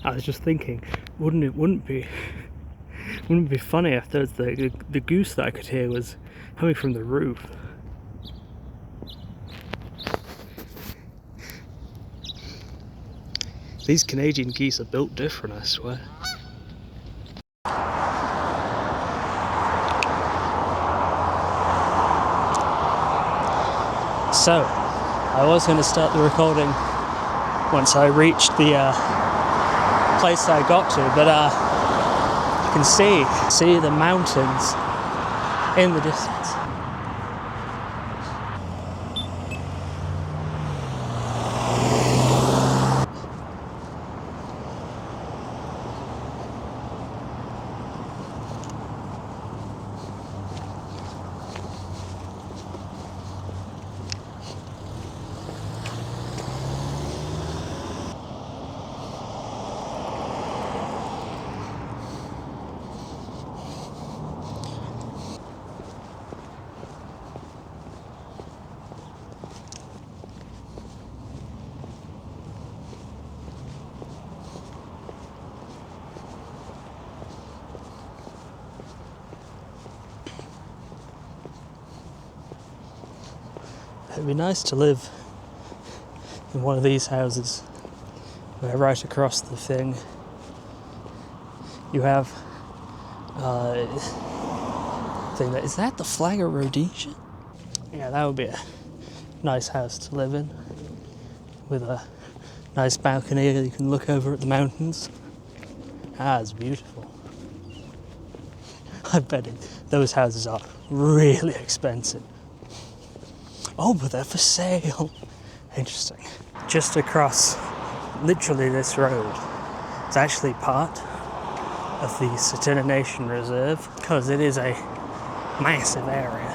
I was just thinking, wouldn't it be funny if the goose that I could hear was coming from the roof? These Canadian geese are built different, I swear. So, I was going to start the recording once I reached the place I got to, but you can see the mountains in the distance. It'd be nice to live in one of these houses where right across the thing you have is that the flag of Rhodesia? Yeah, that would be a nice house to live in with a nice balcony that you can look over at the mountains. It's beautiful. I bet those houses are really expensive. Oh, but they're for sale. Interesting. Just across, literally this road, it's actually part of the Tsuut'ina Nation Reserve, because it is a massive area.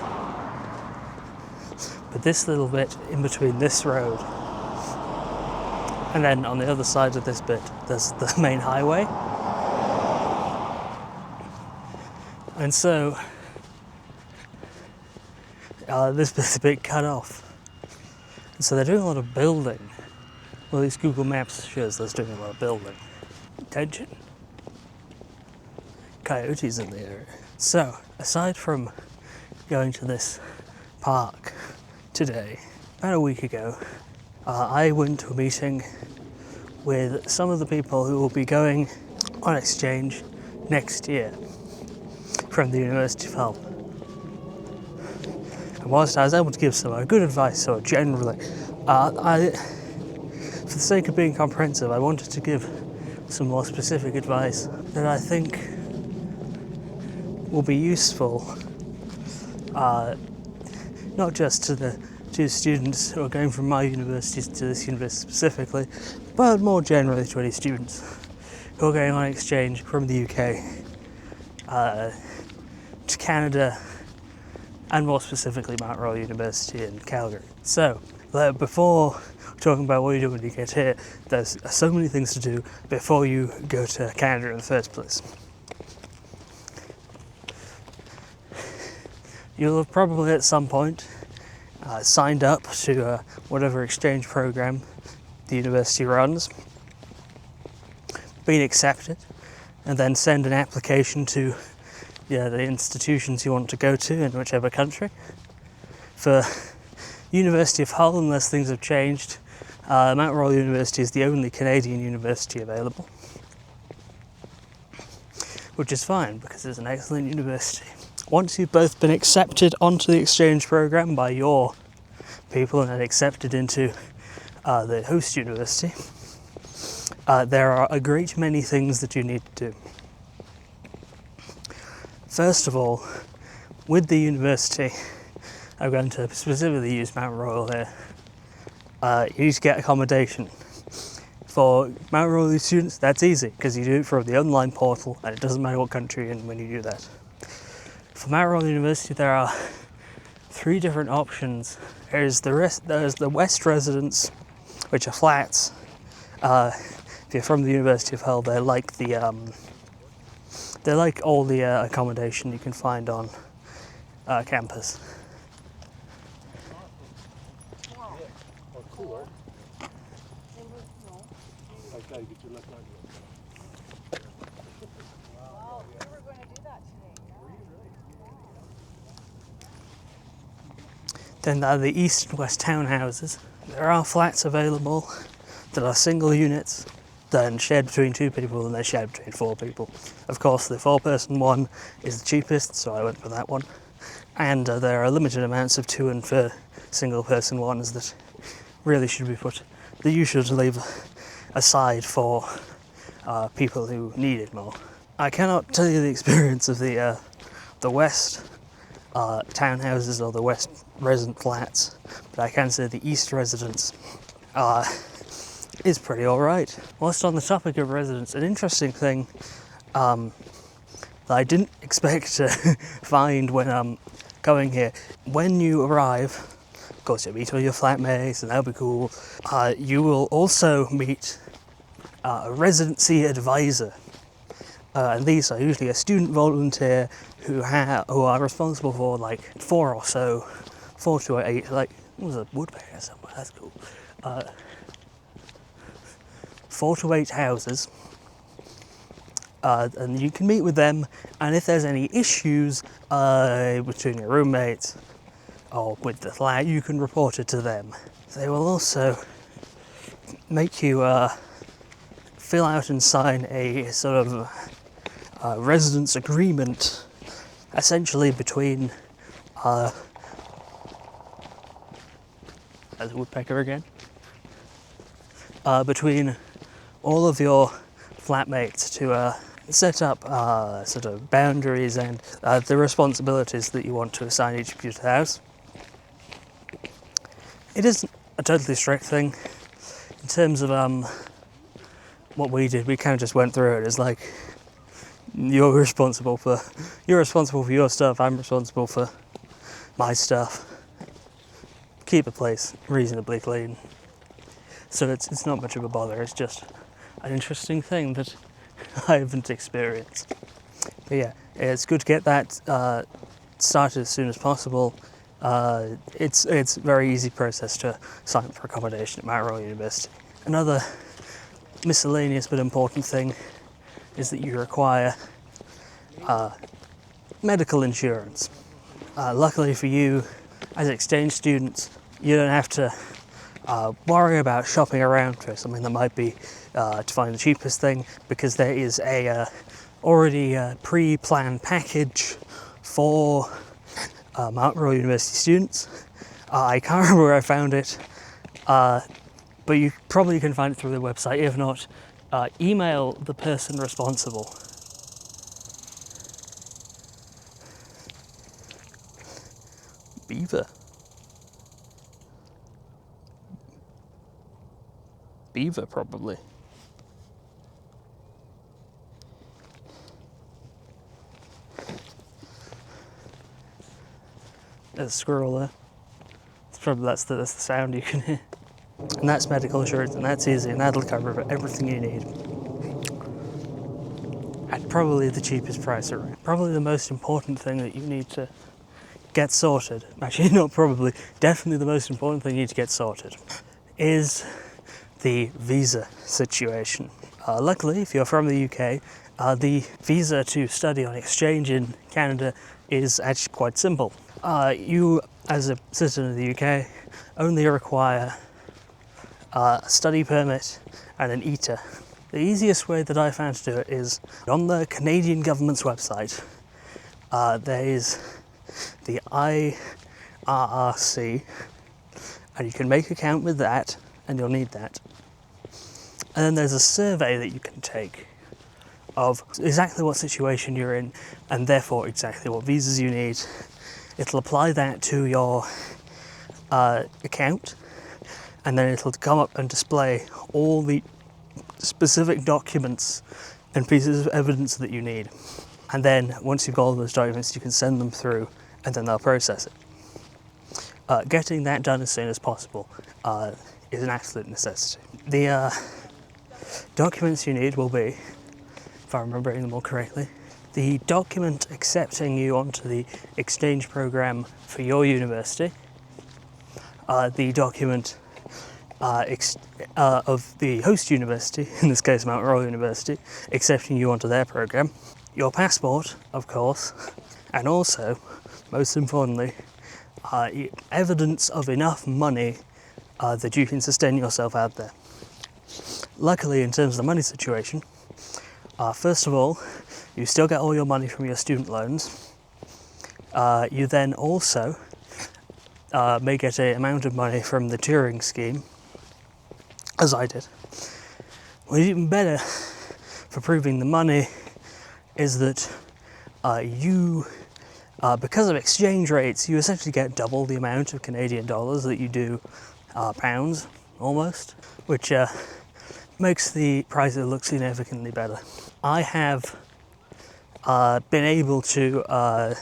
But this little bit in between this road, and then on the other side of this bit, there's the main highway. And so, this bit's a bit cut off. And so they're doing a lot of building. Well, at least Google Maps shows they're doing a lot of building. Attention. Coyotes in the area. So, aside from going to this park today, about a week ago, I went to a meeting with some of the people who will be going on exchange next year from the University of Hull. And whilst I was able to give some good advice, so generally, for the sake of being comprehensive, I wanted to give some more specific advice that I think will be useful, not just to the two students who are going from my university to this university specifically, but more generally to any students who are going on exchange from the UK to Canada, and more specifically Mount Royal University in Calgary. So, before talking about what you do when you get here, there's so many things to do before you go to Canada in the first place. You'll have probably at some point signed up to whatever exchange program the university runs, been accepted, and then send an application to the institutions you want to go to in whichever country. For University of Hull, unless things have changed, Mount Royal University is the only Canadian university available, which is fine because it's an excellent university. Once you've both been accepted onto the exchange program by your people and then accepted into the host university, there are a great many things that you need to do. First of all, with the university, I'm going to specifically use Mount Royal here, you need to get accommodation. For Mount Royal students, that's easy, because you do it from the online portal, and it doesn't matter what country you're in when you do that. For Mount Royal University, there are 3 different options. There's the West residence, which are flats. If you're from the University of Hull, they're like all the accommodation you can find on campus. Then there are the east and west townhouses. There are flats available that are single units, then shared between 2 people and they're shared between 4 people. Of course, the 4-person one is the cheapest, so I went for that one. And there are limited amounts of 2 and 4 single-person ones that really should be put, that you should leave aside for people who need it more. I cannot tell you the experience of the west townhouses or the west resident flats, but I can say the east residence is pretty alright. Whilst on the topic of residents, an interesting thing that I didn't expect to find when coming here, when you arrive, of course you'll meet all your flatmates and that'll be cool, you will also meet a residency advisor. And these are usually a student volunteer who are responsible for like 4 to 8, like, there's a woodpecker somewhere, that's cool. 4 to 8 houses, and you can meet with them, and if there's any issues between your roommates or with the flat, you can report it to them. They will also make you fill out and sign a sort of residence agreement, essentially between as a woodpecker again, between all of your flatmates to set up sort of boundaries and the responsibilities that you want to assign each of you to the house. It isn't a totally strict thing. In terms of what we did, we kind of just went through it as like, you're responsible for your stuff, I'm responsible for my stuff. Keep the place reasonably clean. So it's not much of a bother, it's just an interesting thing that I haven't experienced. But yeah, it's good to get that started as soon as possible. It's a very easy process to sign up for accommodation at Mount Royal University. Another miscellaneous but important thing is that you require medical insurance. Luckily for you, as exchange students, you don't have to worry about shopping around for something that might be to find the cheapest thing, because there is a already pre-planned package for Mount Royal University students. I can't remember where I found it, but you probably can find it through the website. If not, email the person responsible. Beaver, probably. There's a squirrel there. That's the sound you can hear. And that's medical insurance, and that's easy, and that'll cover everything you need. At probably the cheapest price around. Probably the most important thing that you need to get sorted, actually not probably, definitely the most important thing you need to get sorted, is the visa situation. Luckily, if you're from the UK, the visa to study on exchange in Canada is actually quite simple. You, as a citizen of the UK, only require a study permit and an ETA. The easiest way that I found to do it is on the Canadian government's website. There is the IRRC, and you can make an account with that, and you'll need that. And then there's a survey that you can take of exactly what situation you're in, and therefore exactly what visas you need. It'll apply that to your account, and then it'll come up and display all the specific documents and pieces of evidence that you need. And then once you've got all those documents, you can send them through, and then they'll process it. Getting that done as soon as possible is an absolute necessity. The documents you need will be, if I'm remembering them all correctly, the document accepting you onto the exchange program for your university, the document of the host university, in this case Mount Royal University, accepting you onto their program, your passport, of course, and also, most importantly, evidence of enough money that you can sustain yourself out there. Luckily, in terms of the money situation, first of all, you still get all your money from your student loans. You then also may get an amount of money from the touring scheme, as I did. What's even better for proving the money is that you, because of exchange rates, you essentially get double the amount of Canadian dollars that you do pounds, almost, which makes the price look significantly better. I have been able to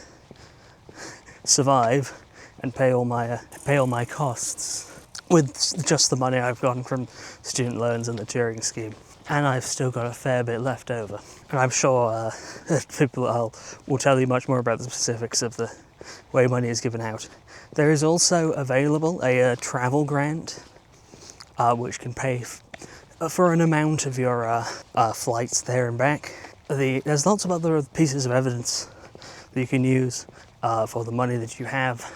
survive and pay all my costs with just the money I've gotten from student loans and the touring scheme, and I've still got a fair bit left over. And I'm sure people will tell you much more about the specifics of the way money is given out. There is also available a travel grant, which can pay for an amount of your flights there and back. There's lots of other pieces of evidence that you can use for the money that you have,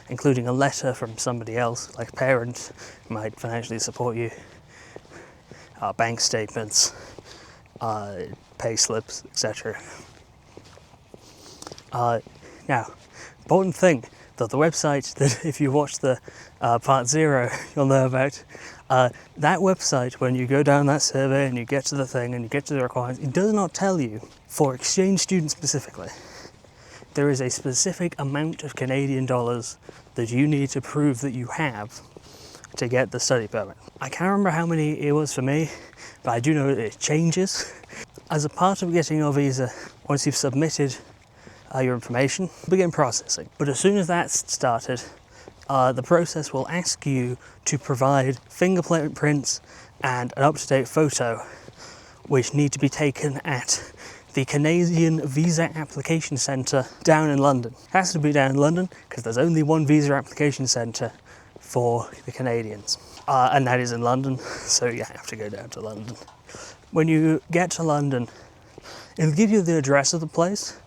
including a letter from somebody else, like a parent who might financially support you, bank statements, pay slips, etc. Now, important thing that the website that if you watch the part 0 you'll know about, that website, when you go down that survey and you get to the thing and you get to the requirements, it does not tell you, for exchange students specifically, there is a specific amount of Canadian dollars that you need to prove that you have to get the study permit. I can't remember how many it was for me, but I do know it changes. As a part of getting your visa, once you've submitted your information, begin processing. But as soon as that's started, the process will ask you to provide fingerprint prints and an up-to-date photo, which need to be taken at the Canadian Visa Application Centre down in London. It has to be down in London because there's only one visa application centre for the Canadians, and that is in London, so you have to go down to London. When you get to London, it'll give you the address of the place.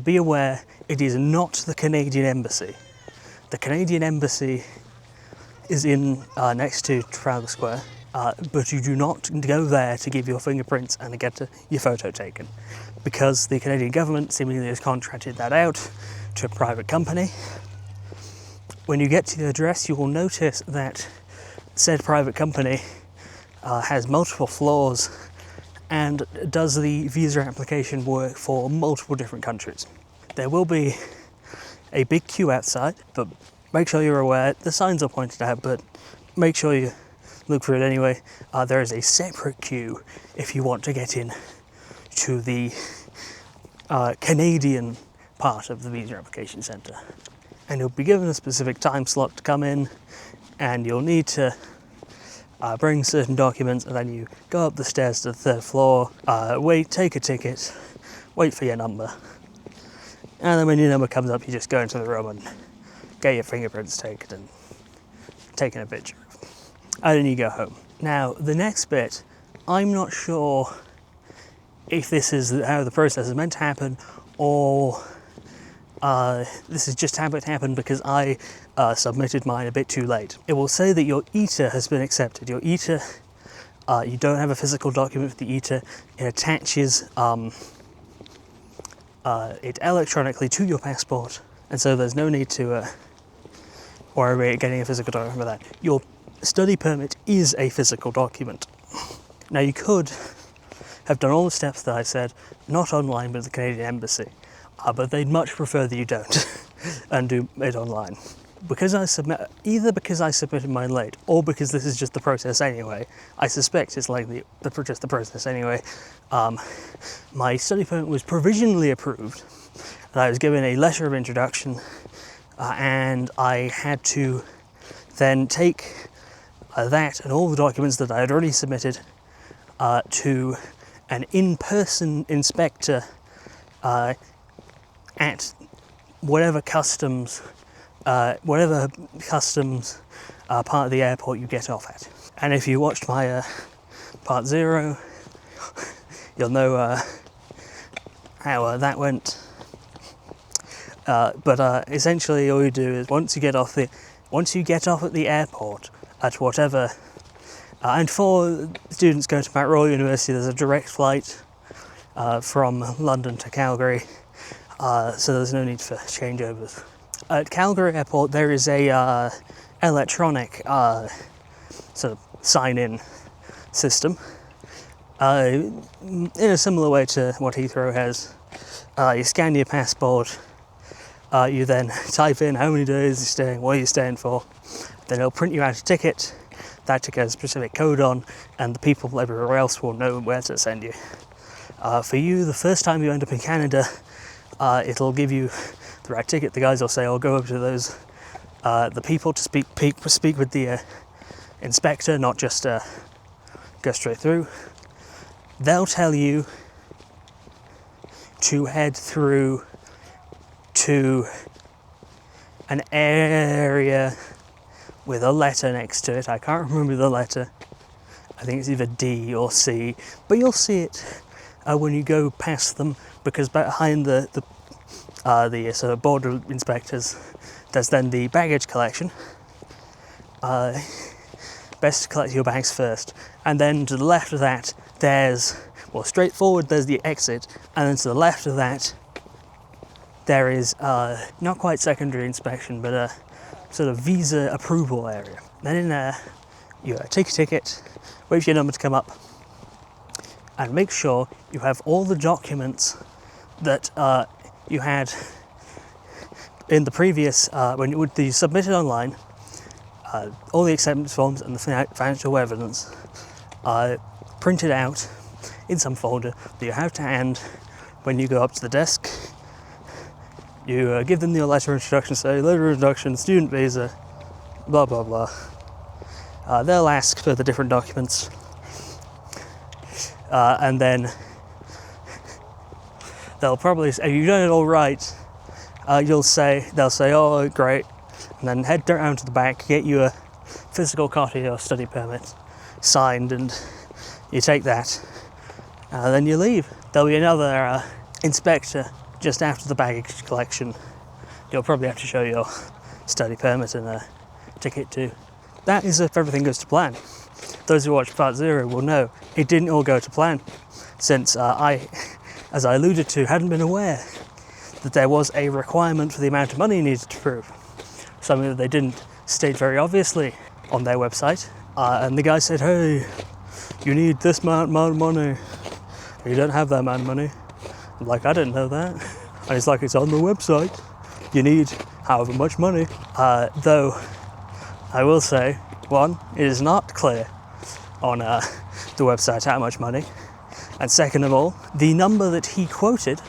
Be aware, it is not the Canadian Embassy. The Canadian Embassy is in next to Trafalgar Square, but you do not go there to give your fingerprints and to get your photo taken, because the Canadian government seemingly has contracted that out to a private company. When you get to the address, you will notice that said private company has multiple floors and does the visa application work for multiple different countries. There will be a big queue outside, but make sure you're aware, the signs are pointed out, but make sure you look for it anyway. There is a separate queue if you want to get in to the Canadian part of the visa application centre. And you'll be given a specific time slot to come in, and you'll need to bring certain documents, and then you go up the stairs to the 3rd floor, wait, take a ticket, wait for your number, and then when your number comes up, you just go into the room and get your fingerprints taken and taken a picture, and then you go home. Now, the next bit, I'm not sure if this is how the process is meant to happen, or this is just how it happened because I submitted mine a bit too late. It will say that your ETA has been accepted. Your ETA, you don't have a physical document for the ETA. It attaches it electronically to your passport, and so there's no need to worry about getting a physical document for that. Your study permit is a physical document. Now, you could have done all the steps that I said, not online, but at the Canadian Embassy. But they'd much prefer that you don't and do it online. Because either because I submitted mine late, or because this is just the process anyway, I suspect it's likely just the process anyway, my study permit was provisionally approved, and I was given a letter of introduction, and I had to then take that and all the documents that I had already submitted to an in-person inspector at whatever customs part of the airport you get off at. And if you watched my part 0, you'll know how that went. But essentially, all you do is once you get off at the airport at whatever, and for students going to Mount Royal University, there's a direct flight from London to Calgary, so there's no need for changeovers. At Calgary Airport, there is a electronic sort of sign-in system, in a similar way to what Heathrow has. You scan your passport. You then type in how many days you're staying, what you're staying for. Then it'll print you out a ticket. That ticket has a specific code on, and the people everywhere else will know where to send you. For you, the first time you end up in Canada, it'll give you the right ticket. The guys will say, "I'll go over to those the people to speak with the inspector, not just go straight through." They'll tell you to head through to an area with a letter next to it. I can't remember the letter. I think it's either D or C, but you'll see it when you go past them, because behind the sort of border inspectors, there's then the baggage collection. Best to collect your bags first, and then to the left of that there's, well, straight forward there's the exit, and then to the left of that there is not quite secondary inspection, but a sort of visa approval area. Then in there, you take a ticket, wait for your number to come up, and make sure you have all the documents that you had in the previous, when you submitted online, all the acceptance forms and the financial evidence printed out in some folder that you have to hand when you go up to the desk. You give them your letter of introduction, say, letter of introduction, student visa, blah blah blah. They'll ask for the different documents, and then they'll probably say, "Have you done it all right?" They'll say, "Oh, great," and then head down to the back, get you a physical copy of your study permit signed, and you take that. Then you leave. There'll be another inspector just after the baggage collection. You'll probably have to show your study permit and a ticket too. That is if everything goes to plan. Those who watched part 0 will know it didn't all go to plan, since I, as I alluded to, hadn't been aware that there was a requirement for the amount of money you needed to prove, something that they didn't state very obviously on their website. And the guy said, "Hey, you need this amount of money. You don't have that amount of money." I'm like, "I didn't know that." And he's like, "It's on the website. You need however much money." Though, I will say, one, it is not clear on the website how much money. And second of all, the number that he quoted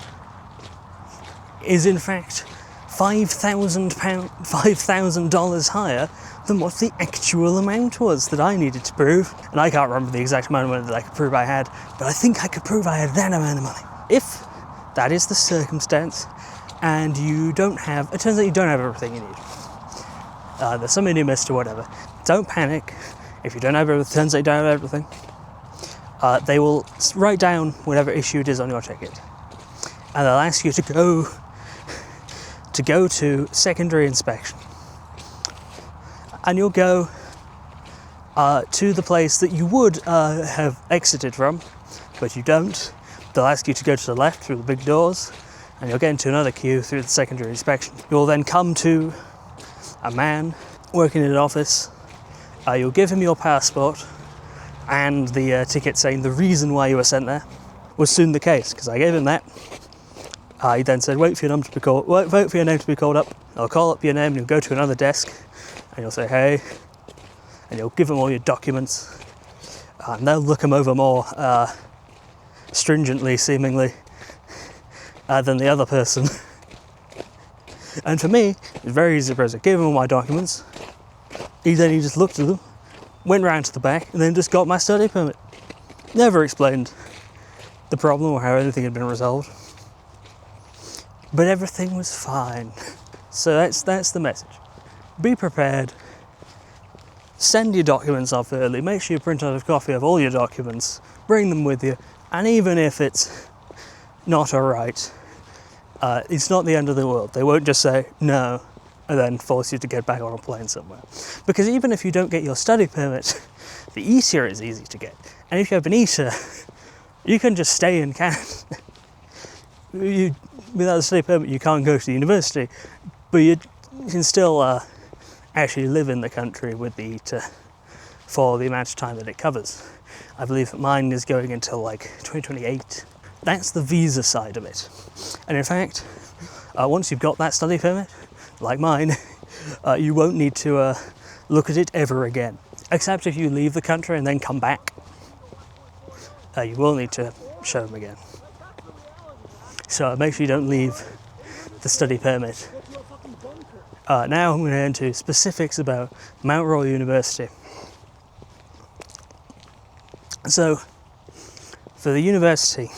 is in fact $5,000 higher than what the actual amount was that I needed to prove. And I can't remember the exact amount of money that I could prove I had, but I think I could prove I had that amount of money. If that is the circumstance, and it turns out you don't have everything you need. There's something you missed or whatever. Don't panic. If you don't have everything, turns out you don't have everything. They will write down whatever issue it is on your ticket, and they'll ask you to go to secondary inspection. And you'll go to the place that you would have exited from, but you don't. They'll ask you to go to the left through the big doors, and you'll get into another queue through the secondary inspection. You'll then come to a man working in an office. You'll give him your passport and the ticket saying the reason why you were sent there. Was soon the case, because I gave him that. He then said, wait for your name to be called up. I'll call up your name, and you'll go to another desk, and you'll say, "Hey," and you'll give them all your documents, and they'll look them over more stringently, seemingly, than the other person. And for me, it was very easy process. I gave him all my documents. He just looked at them, went round to the back, and then just got my study permit. Never explained the problem or how anything had been resolved. But everything was fine. So that's the message. Be prepared. Send your documents off early. Make sure you print out a copy of all your documents. Bring them with you. And even if it's not alright, it's not the end of the world. They won't just say no and then force you to get back on a plane somewhere. Because even if you don't get your study permit, the ETA is easy to get. And if you have an ETA, you can just stay in Canada. Without a study permit, you can't go to the university, but you can still actually live in the country with the ETA for the amount of time that it covers. I believe that mine is going until like 2028. That's the visa side of it. And in fact, once you've got that study permit, like mine, you won't need to look at it ever again. Except if you leave the country and then come back, you will need to show them again. So make sure you don't leave the study permit. Now I'm going to get into specifics about Mount Royal University. So, for the university,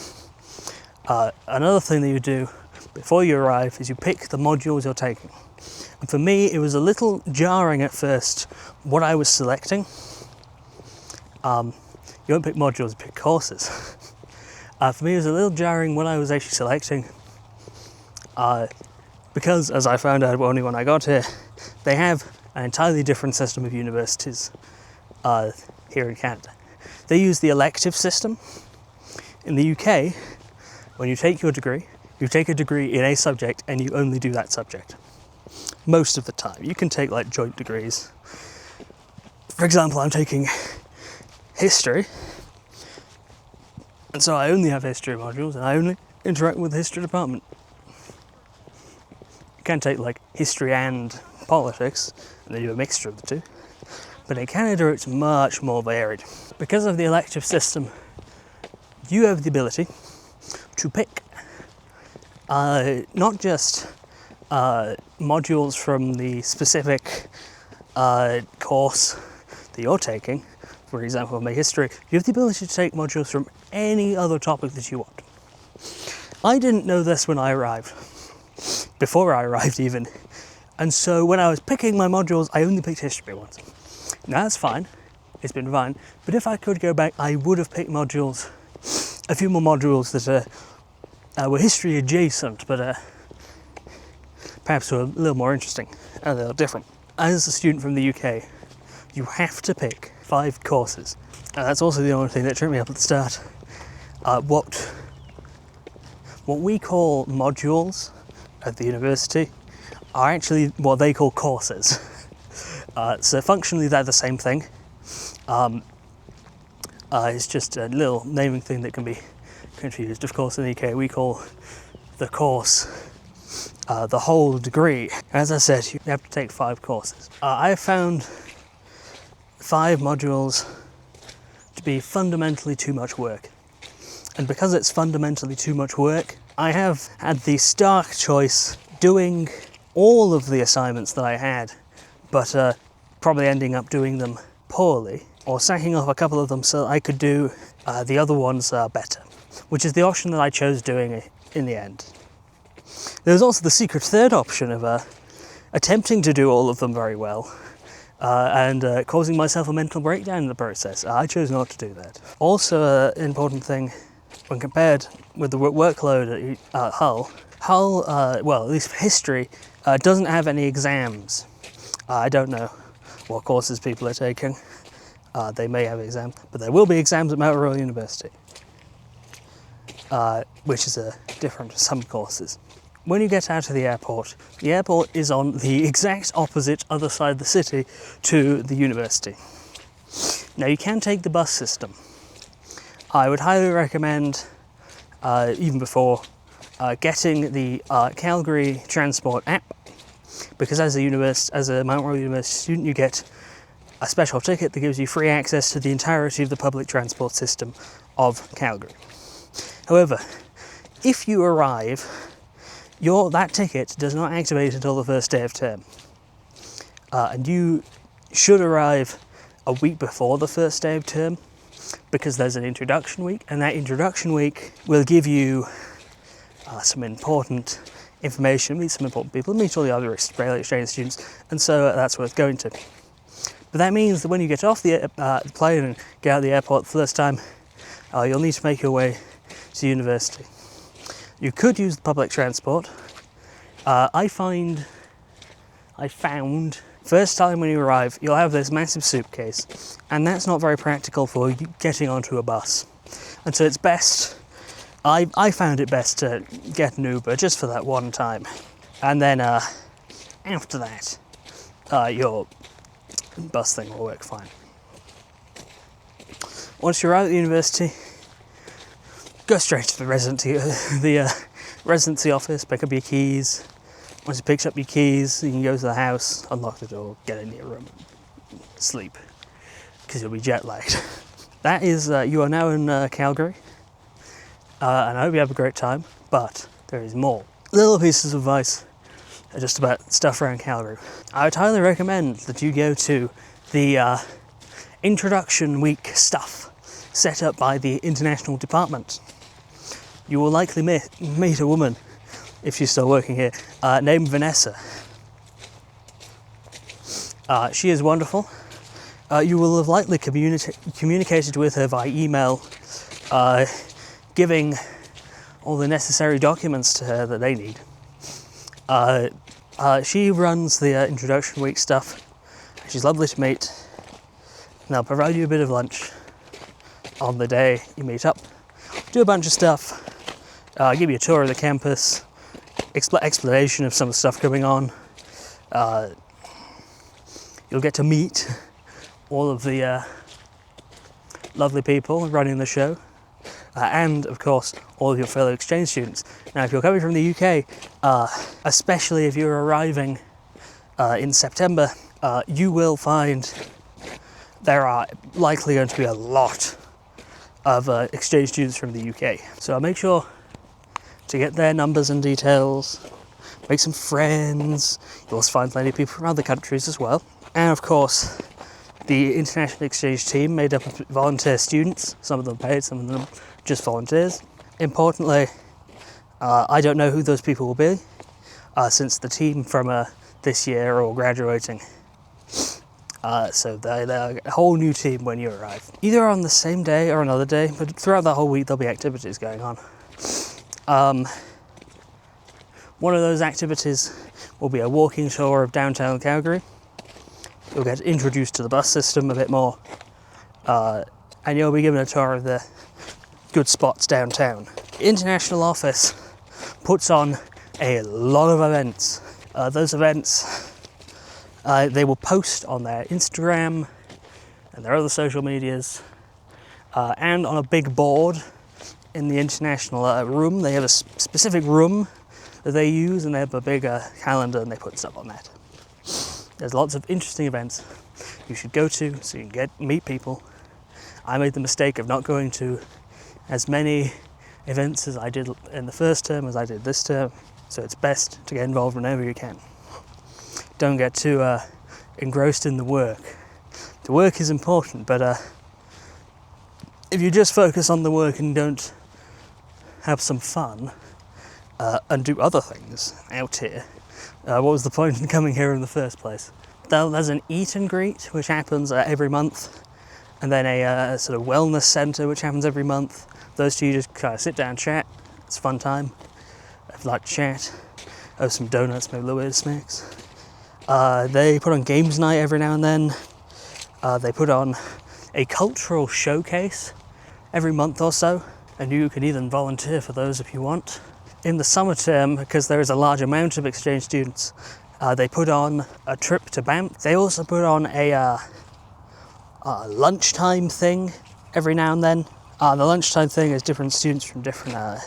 another thing that you do before you arrive is you pick the modules you're taking. And for me, it was a little jarring at first what I was selecting. You don't pick modules, you pick courses. For me, it was a little jarring what I was actually selecting. Because, as I found out only when I got here, they have an entirely different system of universities here in Canada. They use the elective system. In the UK, when you take your degree, you take a degree in a subject and you only do that subject. Most of the time. You can take like joint degrees. For example, I'm taking history, and so I only have history modules and I only interact with the history department. You can take like history and politics, and they do a mixture of the two. But in Canada, it's much more varied. Because of the elective system, you have the ability to pick not just modules from the specific course that you're taking. For example, my history, you have the ability to take modules from any other topic that you want. I didn't know this when I arrived, before I arrived even. And so when I was picking my modules, I only picked history ones. Now that's fine, it's been fine, but if I could go back, I would have picked modules, a few more modules that were history adjacent, but perhaps were a little more interesting, and a little different. As a student from the UK, you have to pick 5 courses. And that's also the only thing that tripped me up at the start. What we call modules at the university are actually what they call courses. So functionally they're the same thing. It's just a little naming thing that can be confused. Of course, in the UK we call the course the whole degree. As I said, you have to take 5 courses. I found 5 modules to be fundamentally too much work. And because it's fundamentally too much work, I have had the stark choice doing all of the assignments that I had, but probably ending up doing them poorly, or sacking off a couple of them so I could do the other ones better, which is the option that I chose doing in the end. There was also the secret third option of attempting to do all of them very well and causing myself a mental breakdown in the process. I chose not to do that. Also, an important thing when compared with the workload at Hull, well, at least for history, doesn't have any exams. I don't know what courses people are taking. They may have exams, but there will be exams at Mount Royal University, which is different to some courses. When you get out of the airport is on the exact opposite other side of the city to the university. Now you can take the bus system. I would highly recommend, even before, getting the Calgary transport app, because as a Mount Royal University student, you get a special ticket that gives you free access to the entirety of the public transport system of Calgary. However, if you arrive, that ticket does not activate until the first day of term. And you should arrive a week before the first day of term, because there's an introduction week, and that introduction week will give you some important information, meet some important people, meet all the other Australian exchange students, and so that's worth going to. But that means that when you get off the plane and get out of the airport the first time, you'll need to make your way to university. You could use the public transport. I found, first time when you arrive, you'll have this massive suitcase, and that's not very practical for getting onto a bus. And so it's best, I found it best to get an Uber just for that one time. And then after that, your bus thing will work fine. Once you're out at the university, go straight to the residency office, pick up your keys. Once you picked up your keys, you can go to the house, unlock the door, get in your room, sleep, because you'll be jet lagged. That is, you are now in Calgary, and I hope you have a great time, but there is more. Little pieces of advice just about stuff around Calgary. I would highly recommend that you go to the introduction week stuff set up by the international department. You will likely meet a woman, if she's still working here, named Vanessa. She is wonderful. You will have likely communicated with her by email, giving all the necessary documents to her that they need. She runs the introduction week stuff. She's lovely to meet. And they'll provide you a bit of lunch on the day you meet up. Do a bunch of stuff. Give you a tour of the campus. Explanation of some of the stuff going on. You'll get to meet all of the lovely people running the show, and of course all of your fellow exchange students. Now if you're coming from the UK, especially if you're arriving in September, you will find there are likely going to be a lot of exchange students from the UK. So make sure to get their numbers and details, make some friends. You'll also find plenty of people from other countries as well. And of course, the international exchange team made up of volunteer students, some of them paid, some of them just volunteers. Importantly, I don't know who those people will be, since the team from this year are all graduating. So they're a whole new team when you arrive. Either on the same day or another day, but throughout that whole week there'll be activities going on. One of those activities will be a walking tour of downtown Calgary. You'll get introduced to the bus system a bit more, and you'll be given a tour of the good spots downtown. The international office puts on a lot of events. Those events, they will post on their Instagram and their other social medias, and on a big board in the international room. They have a specific room that they use, and they have a big calendar, and they put stuff on that. There's lots of interesting events you should go to so you can meet people. I made the mistake of not going to as many events as I did in the first term as I did this term, so it's best to get involved whenever you can. Don't get too engrossed in the work. The work is important, but if you just focus on the work and don't have some fun and do other things out here, what was the point in coming here in the first place? There's an eat and greet which happens every month, and then a sort of wellness centre which happens every month. Those two, you just kind of sit down and chat. It's a fun time. If you like to chat, have some donuts, maybe a little bit of snacks. They put on games night every now and then. They put on a cultural showcase every month or so, and you can even volunteer for those if you want. In the summer term, because there is a large amount of exchange students, they put on a trip to Banff. They also put on a lunchtime thing every now and then. The lunchtime thing is different students from different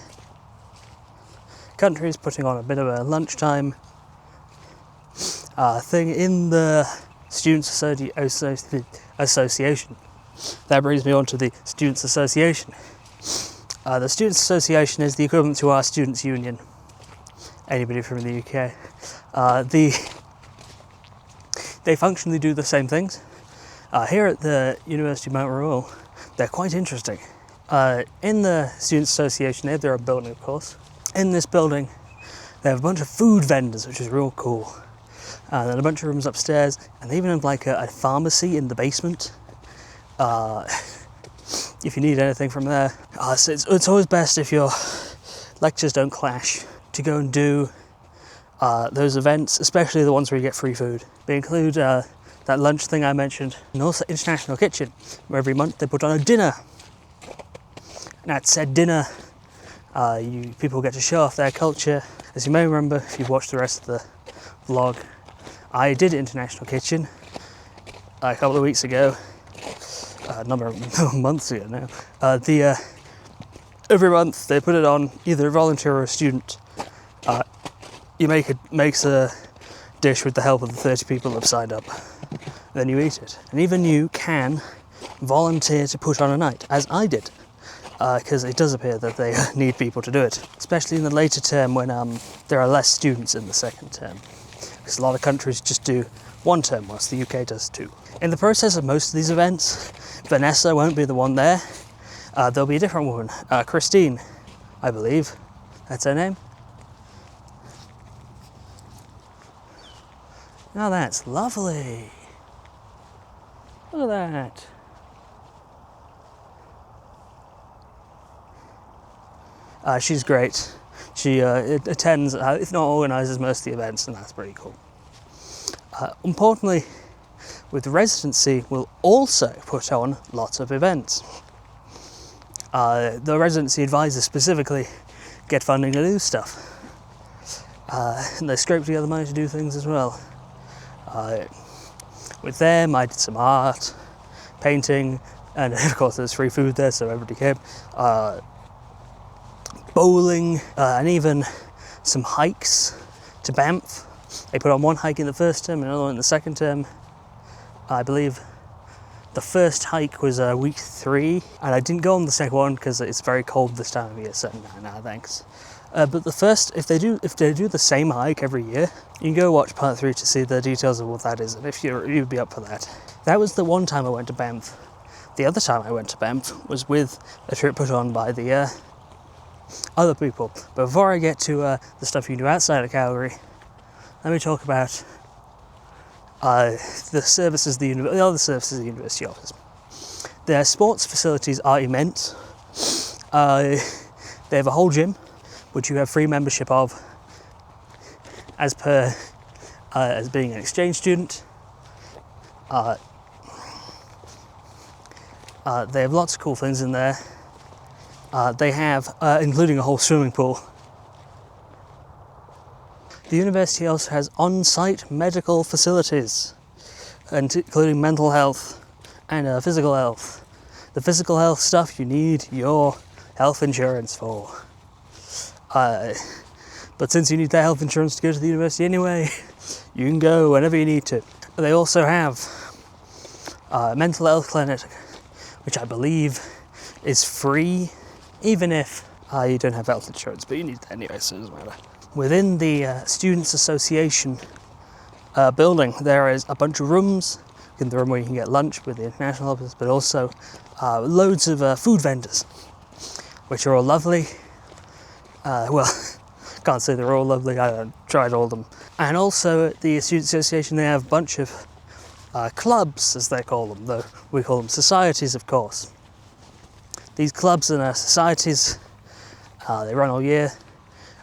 countries putting on a bit of a lunchtime thing in the Students' Association. That brings me on to the Students' Association. The Students' Association is the equivalent to our Students' Union. Anybody from the UK. They functionally do the same things. Here at the University of Mount Royal, they're quite interesting. In the Students' Association, they have their own building, of course. In this building, they have a bunch of food vendors, which is real cool. And then a bunch of rooms upstairs, and they even have like a pharmacy in the basement. If you need anything from there. So it's always best if you're lectures don't clash, to go and do those events, especially the ones where you get free food. They include that lunch thing I mentioned, and also International Kitchen, where every month they put on a dinner. And at said dinner, people get to show off their culture. As you may remember, if you've watched the rest of the vlog, I did International Kitchen a couple of weeks ago, a number of months ago now. Every month they put it on, either a volunteer or a student. Makes a dish with the help of the 30 people that have signed up. Then you eat it. And even you can volunteer to put on a night, as I did. Because it does appear that they need people to do it. Especially in the later term when there are less students in the second term. Because a lot of countries just do one term, whilst the UK does two. In the process of most of these events, Vanessa won't be the one there. There'll be a different woman, Christine, I believe. That's her name. Now that's lovely. Look at that. She's great. She attends, if not organises, most of the events, and that's pretty cool. Importantly, with residency, we'll also put on lots of events. The residency advisors specifically get funding to do stuff. And they scrape together money to do things as well. With them, I did some art, painting, and of course there's free food there, so everybody came. Bowling, and even some hikes to Banff. They put on one hike in the first term and another one in the second term. I believe the first hike was week 3, and I didn't go on the second one because it's very cold this time of year, so nah, thanks. But the first, if they do the same hike every year, you can go watch part 3 to see the details of what that is, and if you'd be up for that. That was the one time I went to Banff. The other time I went to Banff was with a trip put on by the other people. But before I get to the stuff you can do outside of Calgary, let me talk about the other services the university offers. Their sports facilities are immense. They have a whole gym, which you have free membership of as being an exchange student. They have lots of cool things in there. They have, including a whole swimming pool. The university also has on-site medical facilities, including mental health and physical health. The physical health stuff you need your health insurance for. But since you need that health insurance to go to the university anyway, you can go whenever you need to. They also have a mental health clinic, which I believe is free, even if you don't have health insurance, but you need that anyway, so it doesn't matter. Within the Students' Association building, there is a bunch of rooms. In the room where you can get lunch with the international office, but also loads of food vendors, which are all lovely. Well, can't say they're all lovely, I haven't tried all of them. And also at the Students' Association, they have a bunch of clubs, as they call them, though we call them societies, of course. These clubs and societies, they run all year.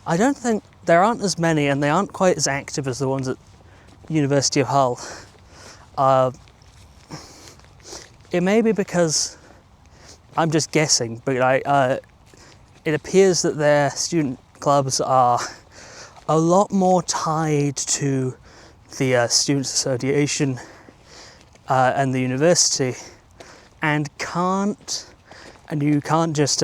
I don't think there aren't as many, and they aren't quite as active as the ones at University of Hull. It may be because, I'm just guessing, but it appears that their student clubs are a lot more tied to the Students' Association and the university, and you can't just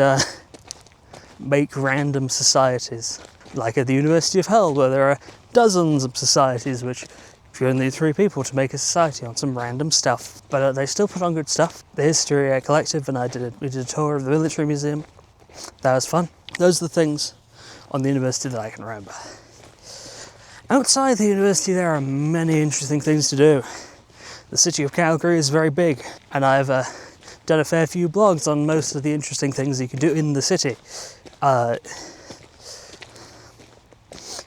make random societies like at the University of Hull, where there are dozens of societies, which if you only need 3 people to make a society on some random stuff. But they still put on good stuff. The History Collective and we did a tour of the military museum. That was fun. Those are the things on the university that I can remember. Outside the university, there are many interesting things to do. The city of Calgary is very big, and I've done a fair few blogs on most of the interesting things you can do in the city.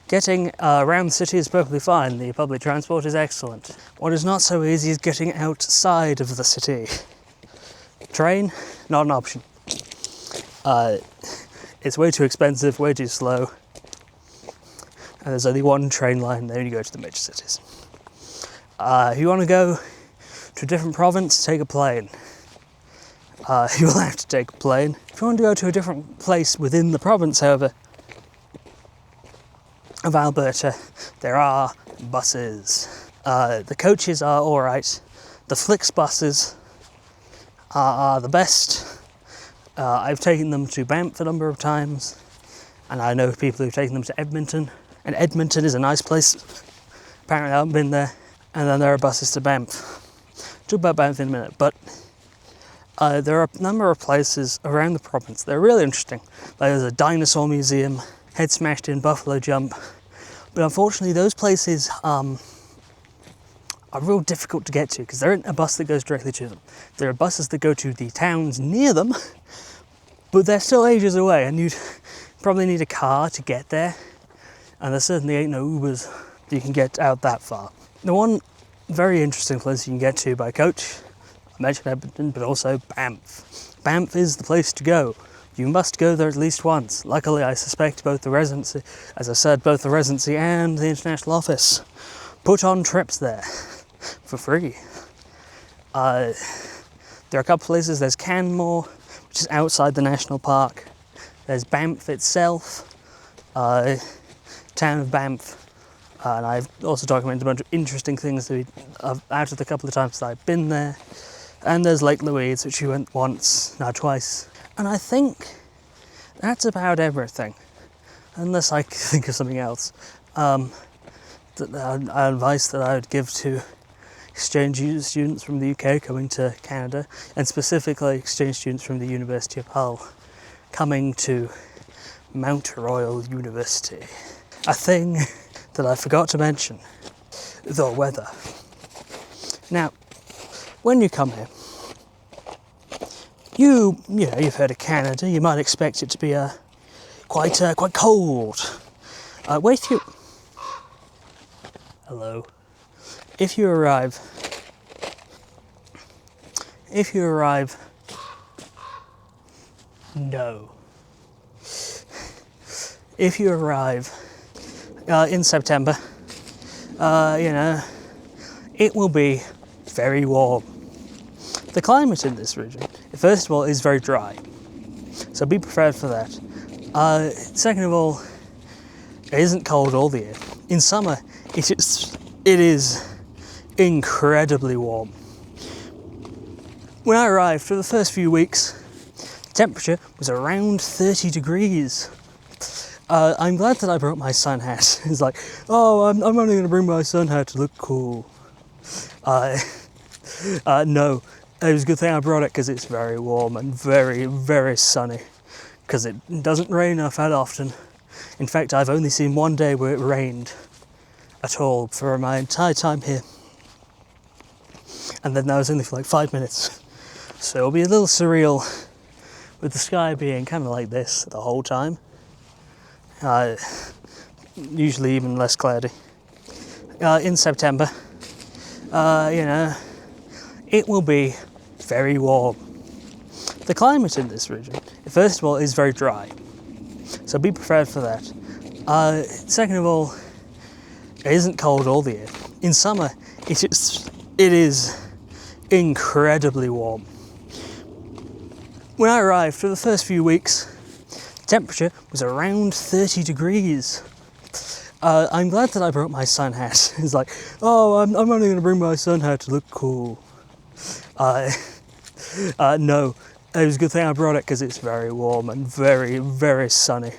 Getting around the city is perfectly fine. The public transport is excellent. What is not so easy is getting outside of the city. Train, not an option. It's way too expensive, way too slow, and there's only one train line. They only go to the major cities. If you want to go to a different province, take a plane. You will have to take a plane. If you want to go to a different place within the province, however, of Alberta, there are buses. The coaches are alright. The Flix buses are the best. I've taken them to Banff a number of times, and I know people who've taken them to Edmonton, and Edmonton is a nice place. Apparently I haven't been there. And then there are buses to Banff. Talk about Banff in a minute, but there are a number of places around the province that are really interesting. Like there's a dinosaur museum, head smashed in buffalo jump, but unfortunately those places are real difficult to get to because there isn't a bus that goes directly to them. There are buses that go to the towns near them, but they're still ages away, and you'd probably need a car to get there, and there certainly ain't no Ubers that you can get out that far. The one very interesting place you can get to by coach, I mentioned Edmonton, but also Banff. Banff is the place to go. You must go there at least once. Luckily, I suspect both the residency, as I said, both the residency and the international office put on trips there for free. There are a couple places. There's Canmore, which is outside the national park. There's Banff itself, town of Banff. And I've also documented a bunch of interesting things out of the couple of times that I've been there. And there's Lake Louise, which we went once, now twice. And I think that's about everything, unless I think of something else. Advice that I would give to exchange students from the UK coming to Canada, and specifically exchange students from the University of Hull coming to Mount Royal University. A thing that I forgot to mention, the weather. Now, when you come here, you've heard of Canada. You might expect it to be quite cold. Hello. If you arrive, no. If you arrive in September, it will be very warm. The climate in this region, first of all, is very dry, so be prepared for that. Second of all, it isn't cold all the year. In summer, it is incredibly warm. When I arrived, for the first few weeks, the temperature was around 30 degrees. I'm glad that I brought my sun hat. It's like, I'm only going to bring my sun hat to look cool. No, it was a good thing I brought it because it's very warm and very, very sunny. Because it doesn't rain that often. In fact, I've only seen one day where it rained at all for my entire time here. And then that was only for like 5 minutes. So it'll be a little surreal with the sky being kind of like this the whole time. Usually even less cloudy. In September, it will be very warm. The climate in this region, first of all, is very dry, so be prepared for that. Second of all, it isn't cold all the year. In summer, it is incredibly warm. When I arrived, for the first few weeks, the temperature was around 30 degrees. I'm glad that I brought my sun hat. It's like, I'm only going to bring my sun hat to look cool. No, it was a good thing I brought it because it's very warm and very, very sunny.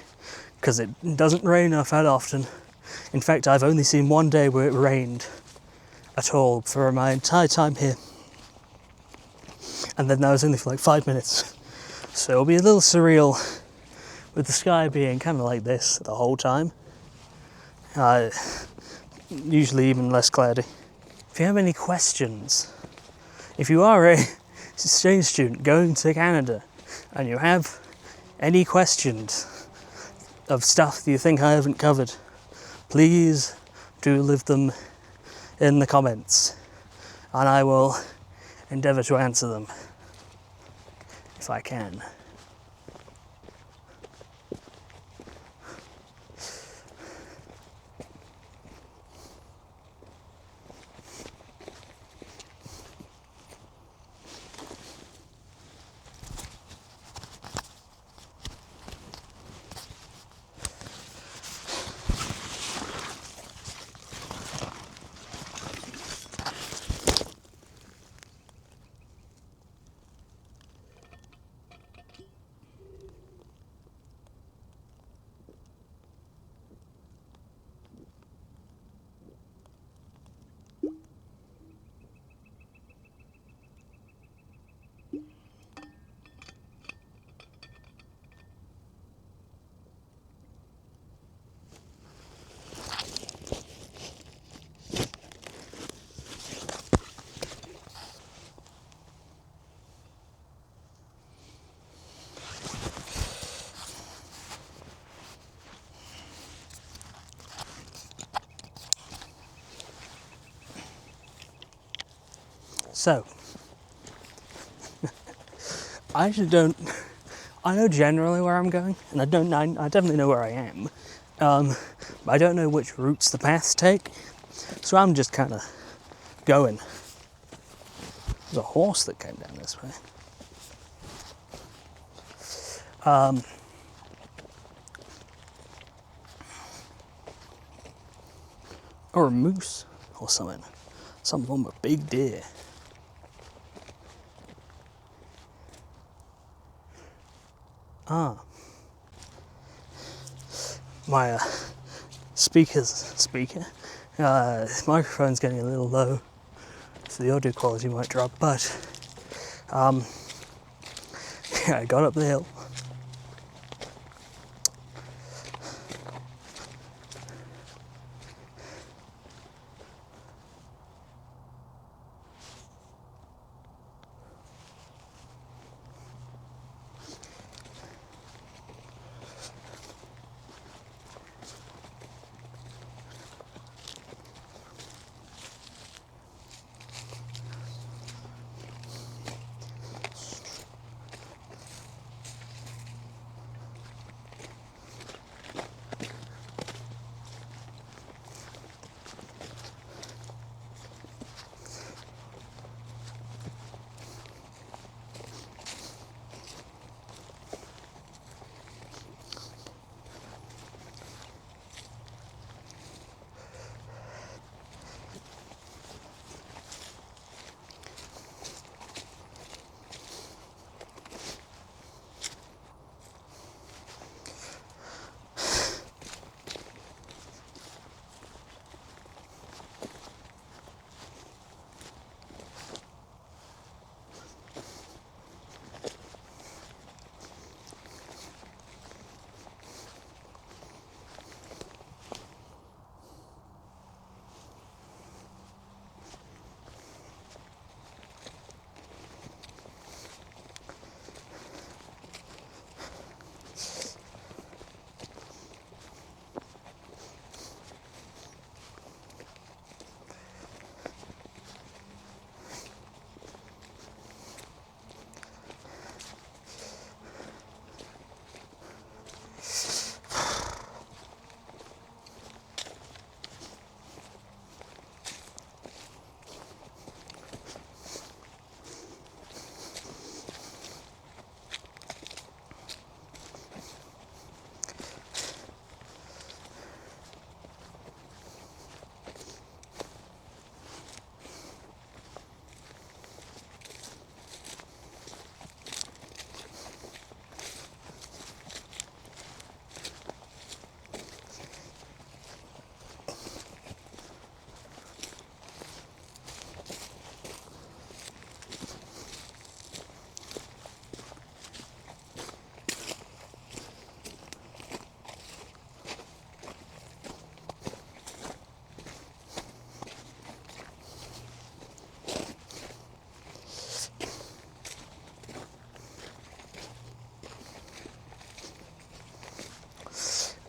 Because it doesn't rain that often. In fact, I've only seen one day where it rained at all for my entire time here. And then that was only for like 5 minutes. So it'll be a little surreal with the sky being kind of like this the whole time. Usually even less cloudy. If you have any questions, if you are a exchange student going to Canada and you have any questions of stuff that you think I haven't covered, please do leave them in the comments and I will endeavour to answer them if I can. So, I actually don't. I know generally where I'm going, and I definitely know where I am. But I don't know which routes the paths take, so I'm just kind of going. There's a horse that came down this way. Or a moose, or something. Some form of big deer. My microphone's getting a little low, so the audio quality might drop, but yeah, I got up the hill.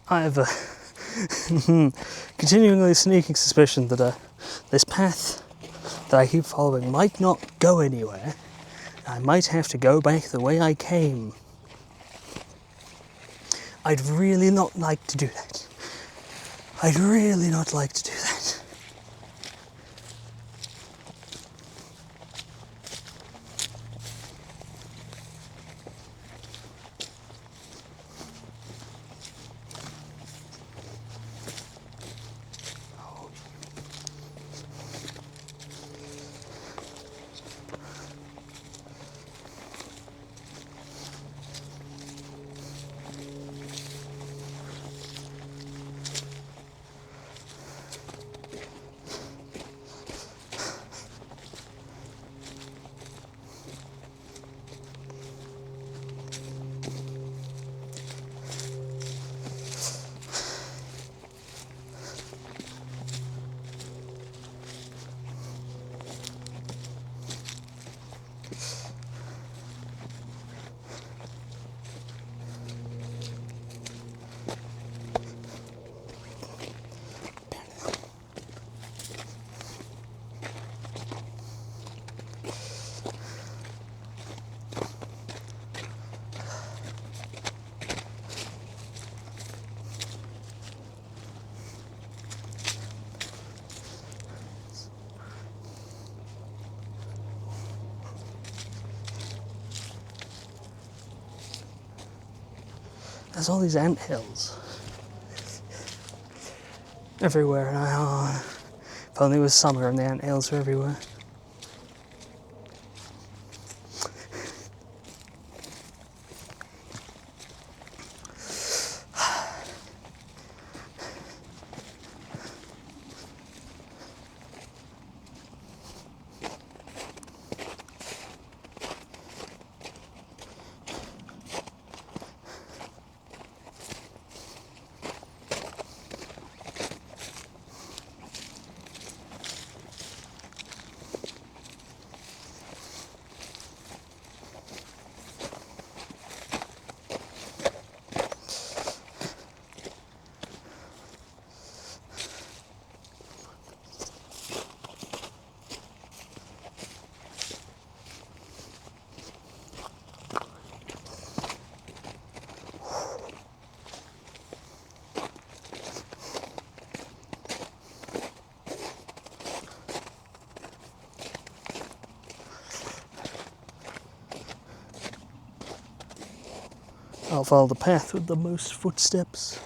I have a continually sneaking suspicion that this path that I keep following might not go anywhere. I might have to go back the way I came. I'd really not like to do that. I'd really not like to do that. there's all these ant hills everywhere, and if only it was summer and the ant hills were everywhere. I'll follow the path with the most footsteps.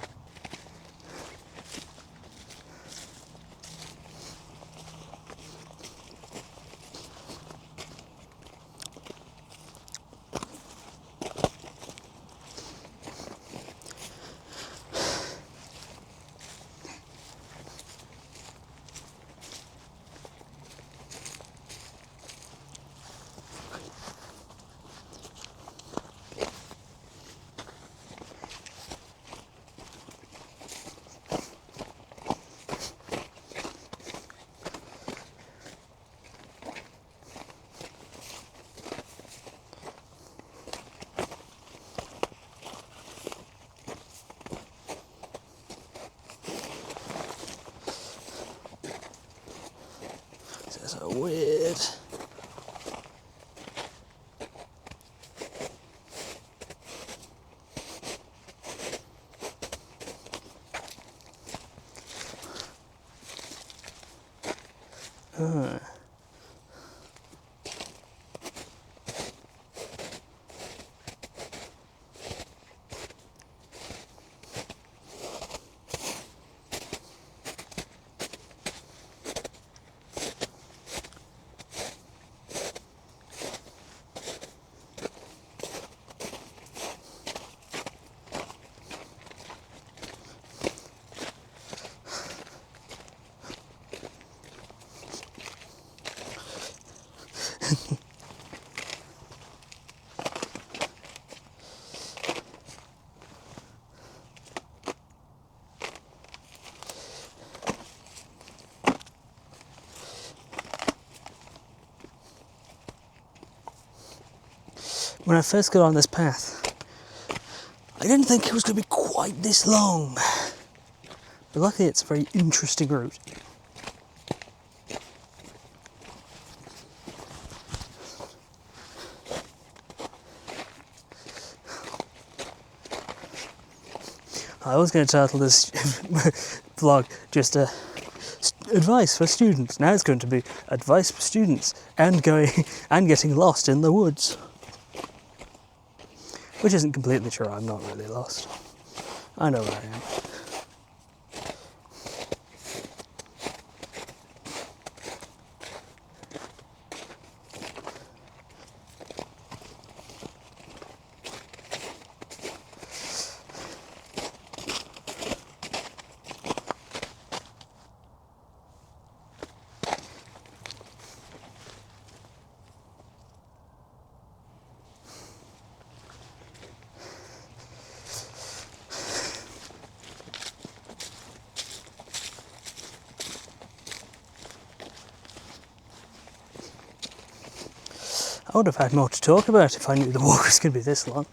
This is so weird. When I first got on this path, I didn't think it was going to be quite this long. But luckily it's a very interesting route. I was going to title this vlog just advice for students. Now it's going to be advice for students and getting lost in the woods. Which isn't completely true, I'm not really lost. I know where I am. I would have had more to talk about if I knew the walk was going to be this long.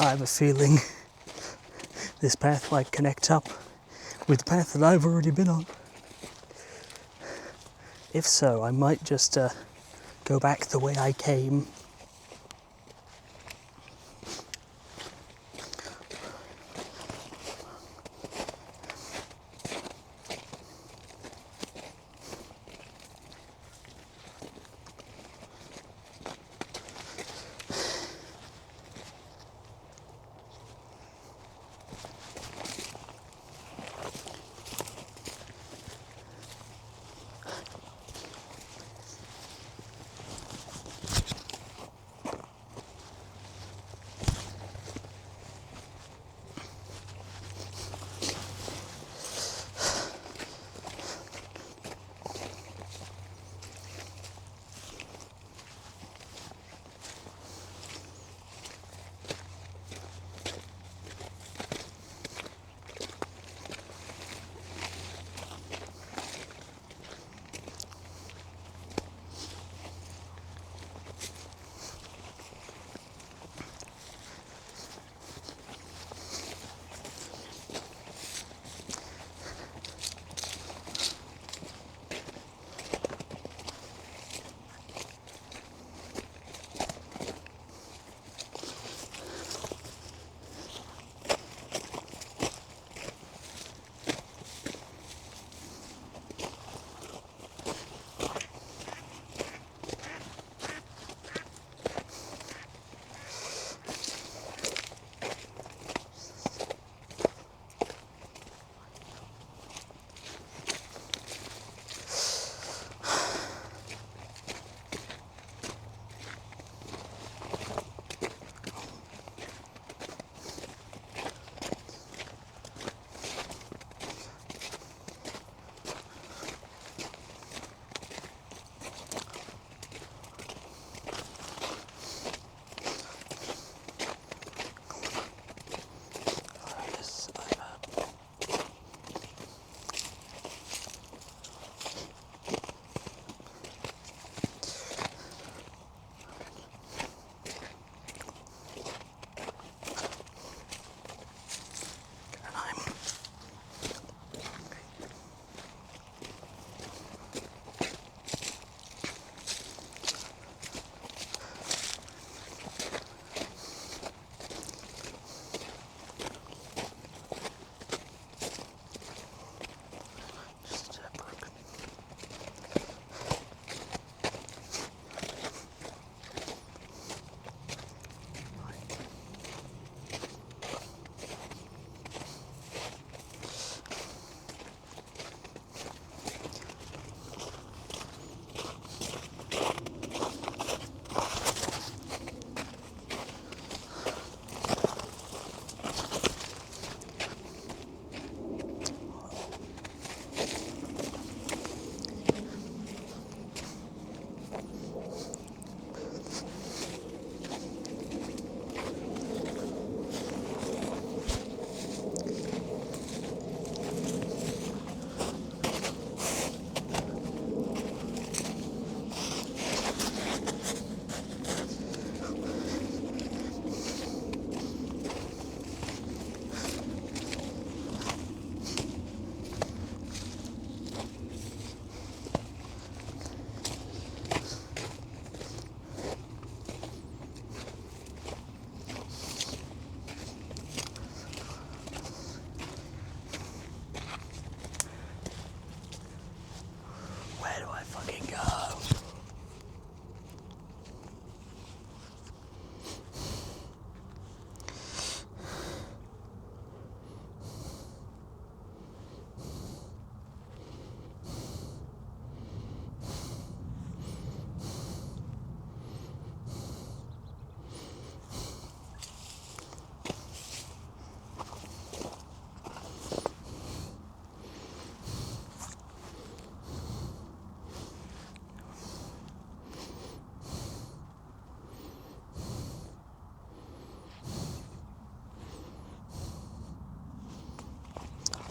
I have a feeling this path might connect up with the path that I've already been on. If so, I might just go back the way I came.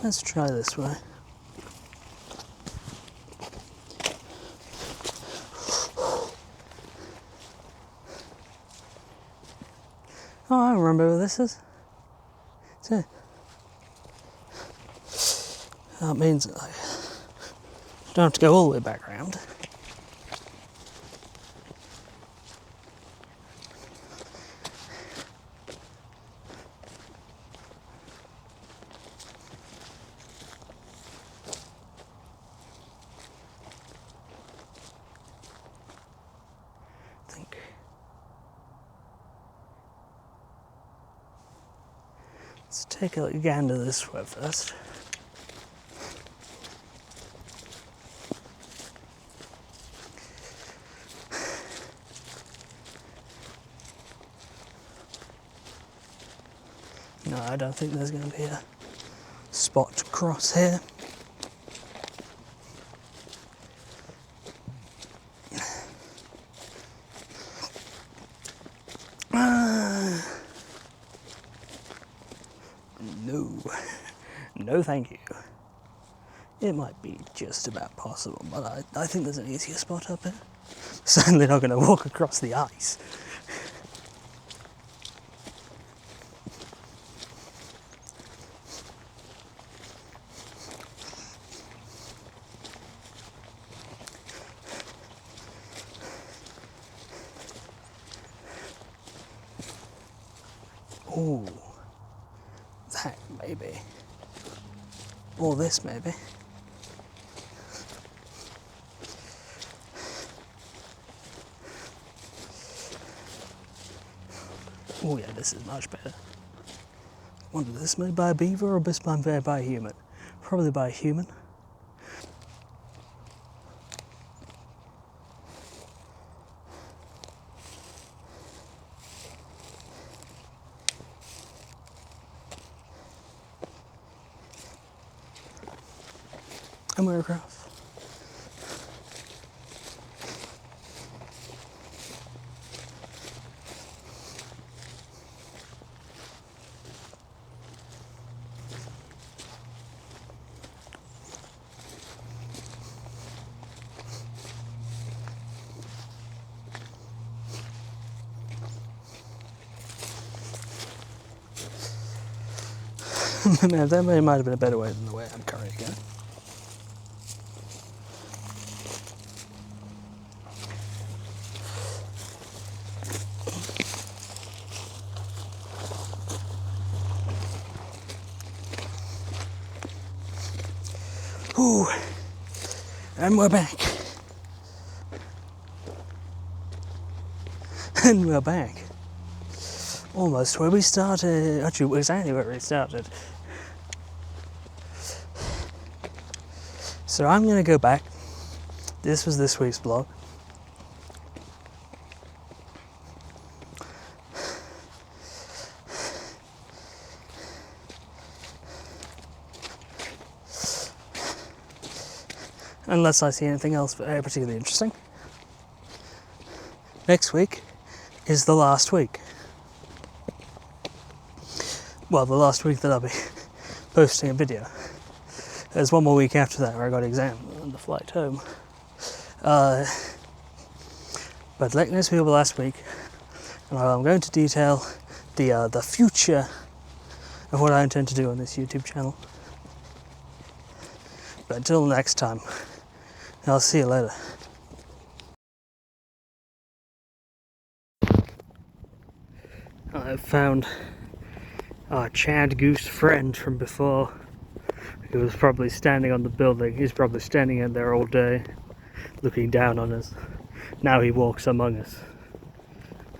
Let's try this way. Oh, I remember where this is. It's it. That means I don't have to go all the way back around. Let's take a gander this way first. No, I don't think there's going to be a spot to cross here. No thank you. It might be just about possible, but I think there's an easier spot up here. Certainly not going to walk across the ice. Ooh, that maybe. Or this maybe. Oh yeah, this is much better. Wonder this made by a beaver or this made by a human? Probably by a human. And we're across. Man, that might have been a better way than the way I'm currently going. Ooh, and we're back. And we're back. Almost where we started. Actually, exactly where we started. So I'm going to go back. This was this week's vlog. Unless I see anything else particularly interesting. Next week is the last week. Well, the last week that I'll be posting a video. There's one more week after that where I got exam on the flight home. But next week will be the last week, and I'm going to detail the future of what I intend to do on this YouTube channel. But until next time, I'll see you later. I've found our Chad Goose friend from before. He was probably standing on the building. He's probably standing in there all day, looking down on us. Now he walks among us.